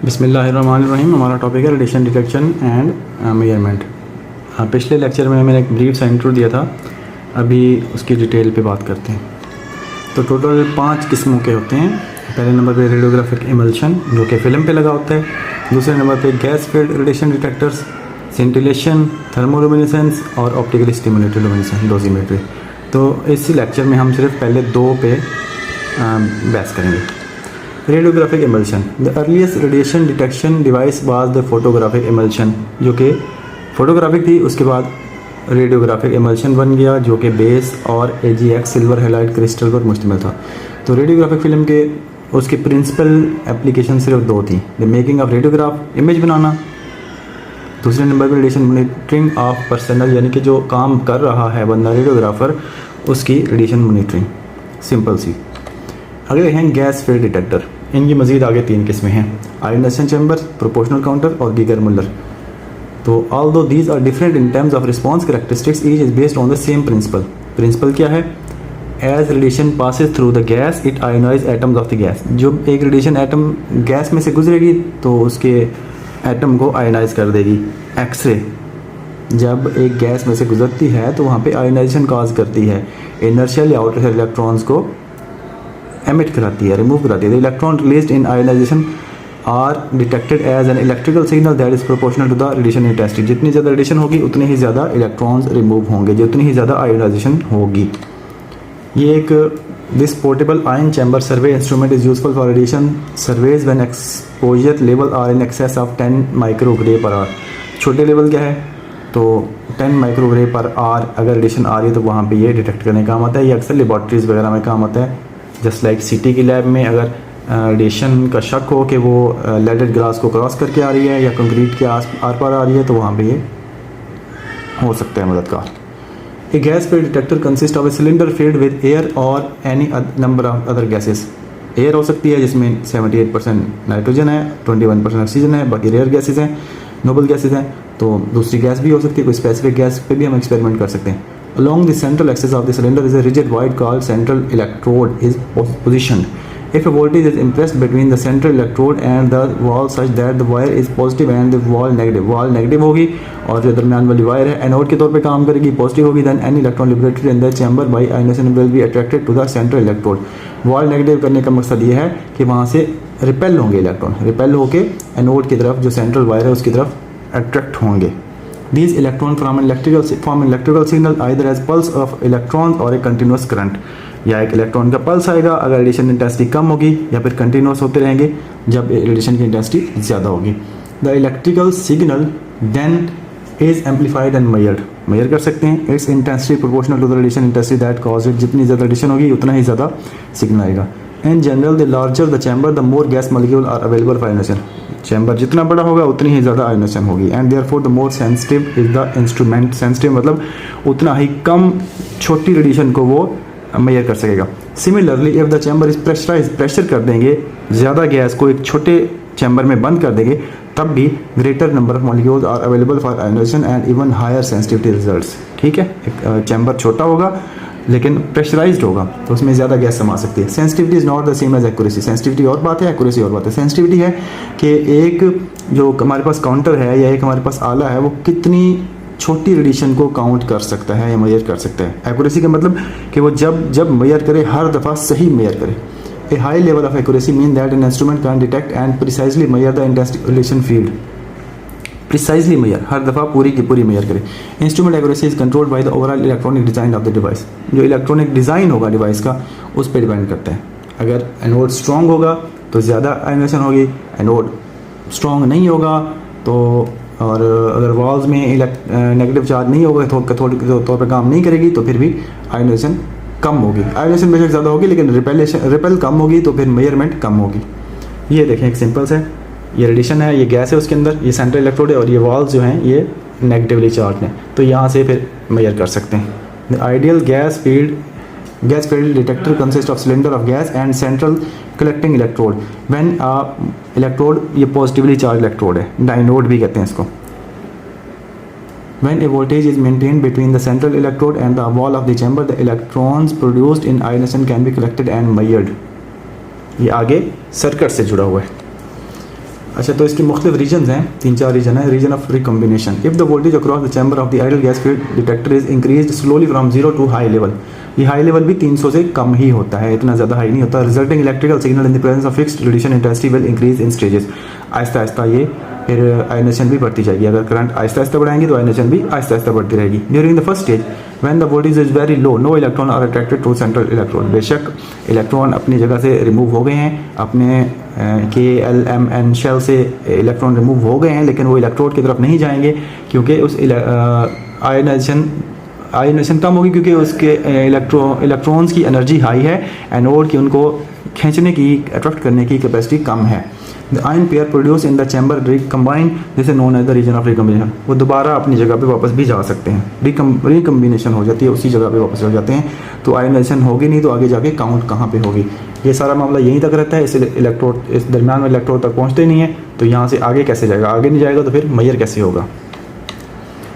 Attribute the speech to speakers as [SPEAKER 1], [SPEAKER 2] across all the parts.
[SPEAKER 1] बिस्मिल्लाहिर्रहमानिर्रहीम। हमारा टॉपिक है रेडिएशन डिटेक्शन एंड मेजरमेंट। पिछले लेक्चर में मैंने एक ब्रीफ सा इंट्रो दिया था, अभी उसकी डिटेल पे बात करते हैं। तो टोटल 5 किस्मों के होते हैं। पहले नंबर पे रेडियोग्राफिक इमल्शन जो कि फिल्म पे लगा होता है। दूसरे नंबर पे gas field radiation detectors, scintillation, thermoluminescence और ऑप्टिकली स्टिमुलेटेड लुमिनेसेंस डोजीमेट्री। तो इस लेक्चर में हम सिर्फ पहले 2 पे बहस करेंगे। Radiographic emulsion, the earliest radiation detection device was the photographic emulsion, जो कि फोटोग्राफिक थी, उसके बाद रेडियोग्राफिक इमल्शन बन गया जो कि बेस और AgX सिल्वर हैलाइड क्रिस्टल पर मुश्तमिल था। तो रेडियोग्राफिक फिल्म के उसकी प्रिंसिपल एप्लीकेशन सिर्फ 2 थी, the making of radiograph image बनाना, दूसरे नंबर पर रेडिएशन मॉनिटरिंग ऑफ पर्सनल, यानी कि जो काम कर रहा है बंदा रेडियोग्राफर उसकी रेडिएशन मॉनिटरिंग, सिंपल सी। अगले हैं गैस फील्ड डिटेक्टर। इनकी मज़ीद आगे 3 किस्में हैं, आयोनाइजेशन चैम्बर, प्रोपोर्शनल काउंटर और गीगर मुller। तो although these are different in terms of response characteristics, each is based on the same principle. Principle क्या है? As radiation passes through the gas, it ionizes atoms of the gas. जब एक radiation atom gas में से गुजरेगी तो उसके atom को आयोनाइज कर देगी। एक्सरे जब एक गैस में से गुजरती है तो वहाँ पे आयोनाइजेशन कॉज करती है, इनर्शियल या आउटर इलेक्ट्रॉन्स को एमिट कराती है, रिमूव कराती है। The electron released in ionization are detected as an electrical signal that is proportional to the radiation intensity. जितनी ज़्यादा रेडिएशन होगी उतनी ही ज़्यादा इलेक्ट्रॉन्स रिमूव होंगे, जितनी ही ज़्यादा आयोनाइजेशन होगी। ये एक this portable ion chamber survey instrument is useful for radiation surveys when exposure level are in excess of 10 microgray per hour. छोटे लेवल क्या है? तो 10 माइक्रोग्रे पर आवर अगर रेडिएशन आ रही है तो वहाँ पे ये डिटेक्ट करने का काम आता है। ये अक्सर लेबॉर्ट्रीज़ वगैरह में काम आता है। जस्ट लाइक सिटी की लैब में अगर रेडिएशन का शक हो कि वो लेडेड ग्लास को क्रॉस करके आ रही है या कंक्रीट के आर पार आ रही है तो वहाँ पे ये हो सकता है मददगार। A gas field detector consist of a cylinder field with air और any number of other gases. Air हो सकती है जिसमें 78% नाइट्रोजन है, 21% ऑक्सीजन है, बाकी रेयर गैसेज हैं, नोबल गैसेज हैं। तो दूसरी गैस भी हो सकती है, कोई स्पेसिफिक गैस पे भी हम एक्सपेरिमेंट कर सकते हैं। Along the central axis of the cylinder is a rigid wire called central electrode is positioned. If a voltage is impressed between the central electrode and the wall such that the wire is positive and the wall negative होगी और जो दरमियान वाली wire है anode के तौर पे काम करेगी, पॉजिटिव होगी, then any electron liberated in the chamber by ionization will be attracted to the central electrode. Wall negative करने का मकसद ये है कि वहाँ से रिपेल होंगे इलेक्ट्रॉन, रिपेल होके एनोड की तरफ जो सेंट्रल वायर है उसकी तरफ अट्रैक्ट होंगे। These electrons form an electrical signal either as pulse of electrons or a continuous current. या एक इलेक्ट्रॉन का पल्स आएगा अगर रेडिएशन इंटेंसिटी कम होगी, या फिर कंटिन्यूस होते रहेंगे जब रेडिएशन की इंटेंसिटी ज़्यादा होगी। The electrical signal then is amplified and measure कर सकते हैं। It's intensity proportional to the radiation intensity that cause it. जितनी ज़्यादा रेडिएशन होगी उतना ही ज़्यादा सिग्नल आएगा। In general the larger the chamber the more gas molecule are available for ionization. Chamber जितना बड़ा होगा उतनी ही ज़्यादा आयोनाइजेशन होगी। And therefore the more sensitive is the instrument. Sensitive मतलब उतना ही कम छोटी रेडिएशन को वो मेजर कर सकेगा। Similarly if the chamber is pressurize, pressure कर देंगे ज़्यादा गैस को एक छोटे चैम्बर में बंद कर देंगे तब भी greater number of molecules are available for ionization and even higher sensitivity results. ठीक है, एक चैम्बर छोटा होगा लेकिन प्रेशराइज्ड होगा तो उसमें ज़्यादा गैस समा सकती है। Sensitivity is not the same as accuracy. Sensitivity और बात है, एक्यूरेसी और बात है। सेंसिटिविटी है कि एक जो हमारे पास काउंटर है या एक हमारे पास आला है वो कितनी छोटी रेडिएशन को काउंट कर सकता है या मेजर कर सकता है। एक्यूरेसी का मतलब कि वो जब मेजर करे हर दफ़ा सही मेजर करे। A high level of accuracy mean that an instrument can detect and precisely measure the intensity field. Precisely measure, हर दफ़ा पूरी की पूरी मेजर करें। Instrument accuracy is controlled by the overall electronic design of the device. जो electronic design होगा device का उस पर डिपेंड करता है। अगर एनोड स्ट्रॉन्ग होगा तो ज़्यादा आयोनाइजेशन होगी, एनोड स्ट्रॉन्ग नहीं होगा तो, और अगर वॉल्स में नेगेटिव चार्ज नहीं होगा तो तौर पर काम नहीं करेगी तो फिर भी आयोनाइजेशन कम होगी। आयोनाइजेशन बेशक ज़्यादा होगी लेकिन रिपेल कम होगी तो फिर मेजरमेंट कम होगी। ये देखें एक सिंपल से, ये रेडिएशन है, ये गैस है उसके अंदर, ये सेंट्रल इलेक्ट्रोड है और ये वॉल्स जो हैं ये नेगेटिवली चार्ज हैं, तो यहाँ से फिर मेजर कर सकते हैं। The ideal gas field detector consist of cylinder of gas and central collecting electrode. When electrode, ये पॉजिटिवली चार्ज इलेक्ट्रोड है, डायनोड भी कहते हैं इसको। When a voltage is maintained between the central electrode and the wall of the chamber, the electrons produced in ionization can be collected and measured. ये आगे circuit से जुड़ा हुआ है। अच्छा, तो इसके मुख्तलिफ रीजन हैं, 3-4 रीजन है। Region of recombination, if the voltage across the chamber of the ideal gas field detector is increase slowly from 0 to high level. ये हाई लेवल भी 300 से कम ही होता है, इतना ज़्यादा हाई नहीं होता। Resulting electrical signal in the presence of fixed radiation intensity will increase in stages. Aahista Aahista ये फिर आयनेशन भी बढ़ती जाएगी। अगर करंट आहिस्ता आहिस्ता बढ़ाएंगे तो आयनेशन भी आहिस्ता आहिस्ता बढ़ती रहेगी। During the first stage when the voltage is very low no electron are attracted to central electrode. बेशक इलेक्ट्रॉन अपनी जगह से रिमूव हो गए हैं, अपने KLMN शेल से इलेक्ट्रॉन रिमूव हो गए हैं, लेकिन वो इलेक्ट्रोड की तरफ नहीं जाएंगे क्योंकि उस आयनेशन कम होगी, क्योंकि उसके इलेक्ट्रॉन्स की एनर्जी हाई है, एनोड की उनको खींचने की, अट्रैक्ट करने की कैपेसिटी कम है। The ion pair produce in the chamber recombine, this is known as the region of recombination. वो दोबारा अपनी जगह पे वापस भी जा सकते हैं, रिकम्बिनेशन हो जाती है, उसी जगह पे वापस हो जाते हैं। तो आयनाइजेशन होगी नहीं तो आगे जाके काउंट कहाँ पे होगी। ये सारा मामला यहीं तक रहता है, इस इलेक्ट्रोड, इस दरमियान में इलेक्ट्रोड तक पहुँचते नहीं है, तो यहाँ से आगे कैसे जाएगा, आगे नहीं जाएगा तो फिर मेजर कैसे होगा।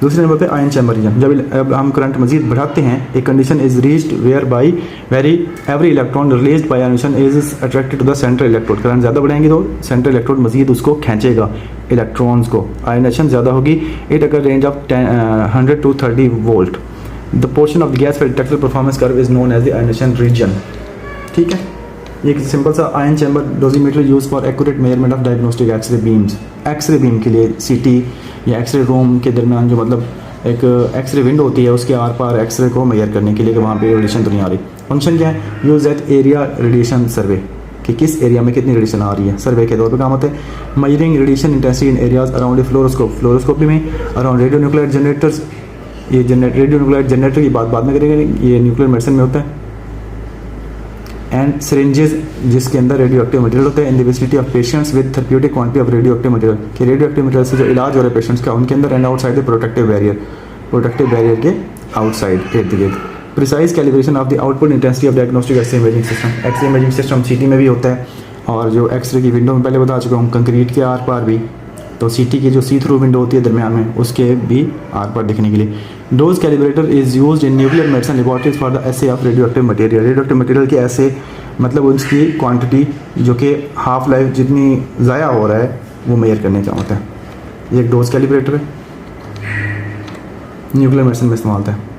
[SPEAKER 1] दूसरे नंबर पे आयन चैम्बर रीजन, जब हम करंट मजीद बढ़ाते हैं, एक condition is reached where by every electron released by ionation is attracted to the central electrode. Current ज़्यादा बढ़ाएंगे तो सेंट्रल इलेक्ट्रोड मजीद उसको खींचेगा, इलेक्ट्रॉन्स को। आयनेशन ज़्यादा होगी, इट अगर range of 100 to 30 volt. The portion of the gas field detector performance curve is known as the ionisation region. ठीक है, ये एक सिंपल सा ion chamber dosimeter use for accurate measurement of diagnostic X-ray beams. X-ray beam के लिए सीटी या x ray room के दरमियान जो मतलब एक एक्सरे विंडो होती है, उसके आर पार एक्सरे को मेजर करने के लिए कि वहाँ पे रेडिएशन तो नहीं आ रही। फंक्शन क्या है, यूज एट एरिया रेडिएशन सर्वे, कि किस एरिया में कितनी रेडिएशन आ रही है, सर्वे के तौर पर काम होता है। Measuring radiation intensity in areas around a fluoroscope, fluoroscopy में अराउंड रेडियो न्यूक्लियर जनरेटर्स। ये रेडियो न्यूक्लियर जनरेटर की बात बाद में करेंगे, ये न्यूक्लियर मेडिसिन में होता है। एंड सिरिंजेस, जिसके अंदर रेडियो एक्टिव मटेरियल होता है, in the vicinity of patients with therapeutic quantity of radio active material, कि रेडियो एक्टिव मटेरियल से जो इलाज हो रहा है पेशेंट्स का, उनके अंदर। And outside the protective barrier के आउटसाइड इर्द गिर्द। Precise calibration of the output intensity of diagnostic X ray imaging system, X ray imaging system CT में भी होता है, और जो एक्सरे की विंडो में पहले बता चुका हूँ, कंक्रीट के आर पार भी, तो सीटी की जो सी थ्रू विंडो होती है दरमियान में, उसके भी आर पार दिखने के लिए। Dose calibrator is used in nuclear medicine laboratories for the essay of radio active material. Radio active material के ऐसे मतलब उसकी क्वांटिटी जो कि हाफ लाइफ जितनी ज़ाया हो रहा है वो मेजर करने का होता है। ये एक डोज कैलिब्रेटर है, न्यूक्लियर मेडिसिन में इस्तेमाल होता है।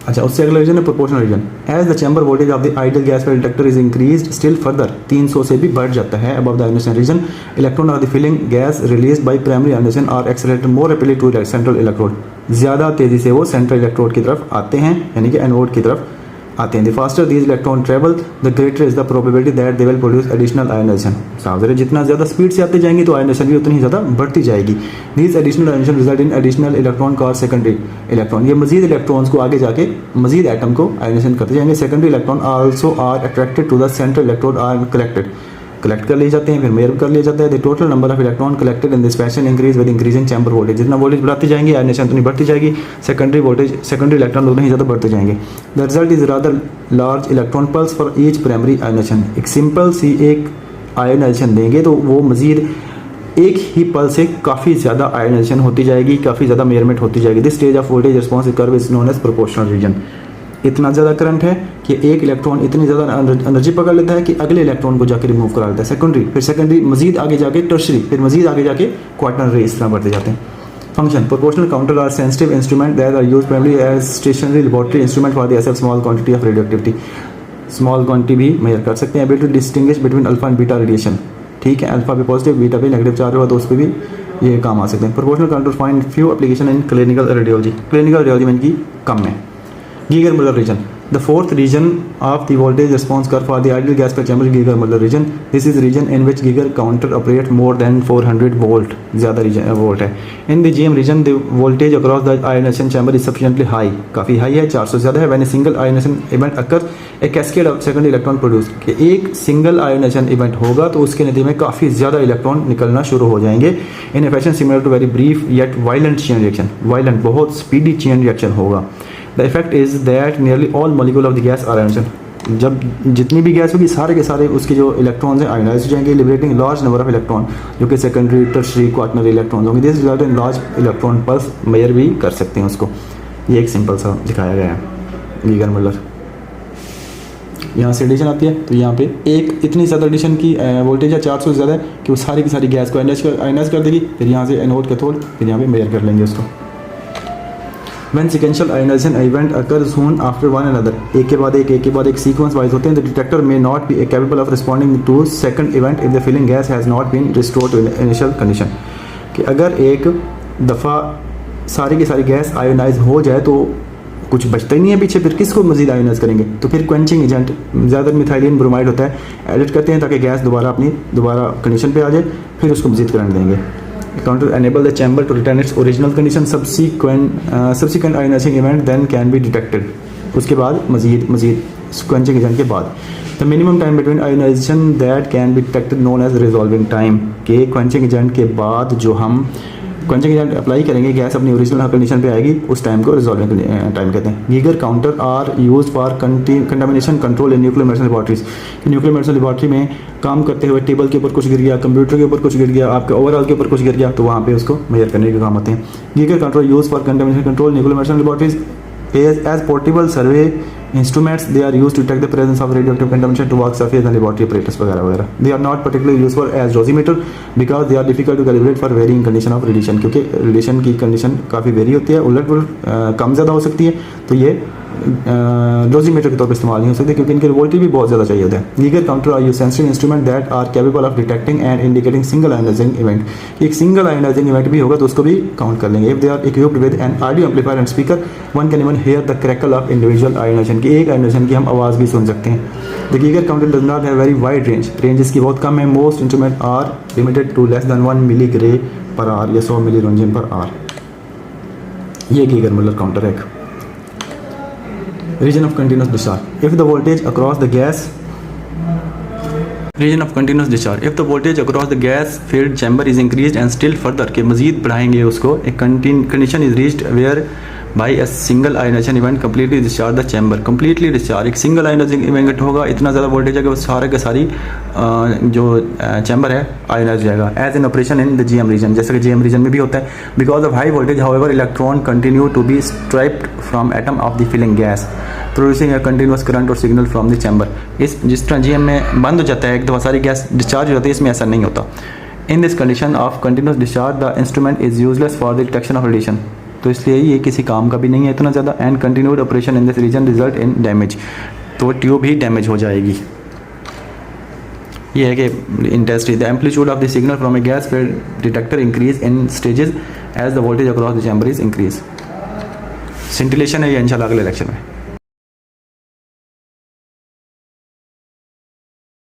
[SPEAKER 1] अच्छा, उससे अगला रीजन है proportional region. As the chamber voltage of the ideal gas field detector is increased still further, 300 से भी बढ़ जाता है above the ionisation region, electron of the filling gas released by primary ionation are accelerated more rapidly to central electrode. ज़्यादा तेज़ी से वो central electrode की तरफ आते हैं, यानी कि एनोड की तरफ आते हैं। The faster these electron travel the greater is the probability that they will produce additional ionization. साफ है, जितना ज़्यादा स्पीड से आते जाएंगे तो आयनाइजेशन भी उतनी ज़्यादा बढ़ती जाएगी। These additional ionization result in additional electron called secondary electron. ये मजीद इलेक्ट्रॉन्स को आगे जाके मजीद एटम को आयनाइजेशन करते जाएंगे। Secondary electron also are attracted to the central electrode are collect कर लिए जाते हैं, फिर मेजर कर लिया जाता है। The total number of electron collected in this fashion increase with increasing chamber voltage. जितना वोल्टेज बढ़ाते जाएंगे आयनेशन उतनी बढ़ती जाएगी, सेकेंडरी इलेक्ट्रॉन उतने ही ज़्यादा बढ़ते जाएंगे। The result is rather large electron pulse for each primary ionisation. एक सिंपल सी एक आयनाइजेशन देंगे तो वो मजीद एक ही पल से काफ़ी ज़्यादा आयनाइजेशन होती जाएगी, काफ़ी ज़्यादा मेजरमेंट होती जाएगी। This stage of voltage response curve is known as proportional region. इतना ज़्यादा करंट है कि एक इलेक्ट्रॉन इतनी ज़्यादा एनर्जी पकड़ लेता है कि अगले इलेक्ट्रॉन को जाके रिमूव करा लेता है। सेकेंडरी, फिर सेकेंडरी मजीद आगे जाके टर्शरी, फिर मजीद आगे जाके क्वार्टनरी, इस तरह बढ़ते जाते हैं। Function proportional counter are sensitive instrument that are used primary as stationary laboratory instrument for the assess small quantity of radioactivity. Small quantity भी मेजर कर सकते हैं। Able to distinguish between alpha and beta radiation. ठीक है, alpha पे positive, beta पे negative charge हुआ तो उस पर भी ये काम आ सकते हैं। Proportional counter find few application in clinical radiology. Clinical radiology में इनकी कम है। गीगर-मुller region, the fourth region of the voltage response curve for the ideal gas phase chamber, Geiger-Muller region. This is the region in which Geiger counter operates more than 400 volt, ज़्यादा volt है। In the GM region, the voltage across the ionization chamber is sufficiently high, काफ़ी high है, 400 ज़्यादा है। When a single ionization event occurs, a cascade of secondary electron produced, कि एक single ionisation event होगा तो उसके नतीजे में काफ़ी ज़्यादा इलेक्ट्रॉन निकलना शुरू हो जाएंगे। In a fashion similar to very brief yet violent chain reaction. Violent, बहुत स्पीडी चेन रिएक्शन होगा। The effect is that nearly all molecule of the gas are ionized. जब जितनी भी गैस होगी सारे के सारे उसके जो इलेक्ट्रॉन्स हैं आयनाइज हो जाएंगे, liberating large number of electron, जो कि सेकेंडरी, टर्शरी, क्वार्टनरी इलेक्ट्रॉन्स होंगे। This result in large electron pulse, measure भी कर सकते हैं उसको। ये एक सिंपल सा दिखाया गया है गीगर-मुller। यहाँ से एडिशन आती है तो यहाँ पे एक इतनी ज़्यादा एडिशन की वोल्टेज है 400 से ज़्यादा है कि वो सारी की सारी गैस को आयनाइज कर देगी। फिर यहाँ से एनोड कैथोड, फिर यहाँ पे मेजर कर लेंगे उसको। When sequential ionization event occurs soon after one another, एक के बाद एक सीक्वेंस वाइज होते हैं, the detector may not be capable of responding to second event if the filling gas has not been restored to initial condition। कि अगर एक दफ़ा सारी की सारी गैस आयोनाइज हो जाए तो कुछ बचता ही नहीं है पीछे, फिर किसको मजीद आयोनाइज करेंगे। तो फिर क्वेंचिंग एजेंट ज़्यादातर मिथाइलिन ब्रोमाइड होता है, एडिट करते हैं ताकि गैस दोबारा कंडीशन पे आ जाए, फिर उसको मजीद करंट देंगे। Counter enable the chamber to return its original condition, subsequent ionizing event then can be detected। उसके बाद मजीद quenching agent के बाद the minimum time between ionization that can be detected known as resolving time। के quenching agent के बाद जो हम quenching agent apply करेंगे, गैस अपनी ओरिजिनल कंडीशन पे आएगी, उस टाइम को रिजॉल्विंग टाइम कहते हैं। Geiger counter are used for contamination control in nuclear medicine laboratories. Nuclear medicine laboratory में काम करते हुए टेबल के ऊपर कुछ गिर गया, कंप्यूटर के ऊपर कुछ गिर गया, आपके ओवरऑल के ऊपर कुछ गिर गया, तो वहाँ पे उसको मेजर करने के काम होते हैं। Geiger counter use for contamination control nuclear medicine laboratories as portable survey instruments, they are used to detect the presence of radioactive contamination to work surface and laboratory apparatus वगैरह। They are not particularly useful as dosimeter because they are difficult to calibrate for varying condition of radiation। क्योंकि radiation की condition काफ़ी very होती है, उलट कम ज़्यादा हो सकती है, तो ये डोजीमीटर के तौर पर इस्तेमाल नहीं हो सकते क्योंकि इनके वोल्टेज भी बहुत ज़्यादा चाहिए होता है। Geiger counter are use sensing instrument that are capable of detecting and indicating single ionizing event. एक सिंगल आयोनाइजिंग इवेंट भी होगा तो उसको भी काउंट कर लेंगे। If they are equipped with an audio amplifier and speaker, one can even hear the crackle of individual ionization की, एक आयोनाइजेशन की हम आवाज़ भी सुन सकते हैं। The Geiger counter does not have very wide range इसकी बहुत कम है। Most instrument are limited to less than 1 milligray per hour या 100 मिली रोंजिन पर आर। ये गीगर मुलर काउंटर है। Region of continuous discharge, if the voltage across the gas filled chamber is increased and still further के मजीद बढ़ाएंगे उसको, एक condition is reached where by a single ionization event completely discharge the chamber। completely discharge एक single ionizing event होगा, इतना ज़्यादा voltage है कि वो सारे के सारी जो चैम्बर है आयोनाइज हो जाएगा। As in operation in the GM region, जैसे कि GM रीजन में भी होता है। Because of high voltage however electron continue to be striped from atom of the filling gas producing a continuous current और सिग्नल फ्रॉम द चैम्बर। जिस तरह GM में बंद हो जाता है एक दफ़ा सारी गैस डिस्चार्ज हो जाती है, इसमें ऐसा नहीं होता। In this condition of continuous discharge the instrument is useless for the detection of radiation, तो इसलिए ये किसी काम का भी नहीं है इतना ज़्यादा। And continued operation in this region result in damage, तो ट्यूब ही डैमेज हो जाएगी। ये है कि intensity the amplitude of the signal from a gas field detector increase in stages as the voltage across the chamber is increase. Scintillation है ये इंशाल्लाह अगले लेक्चर में।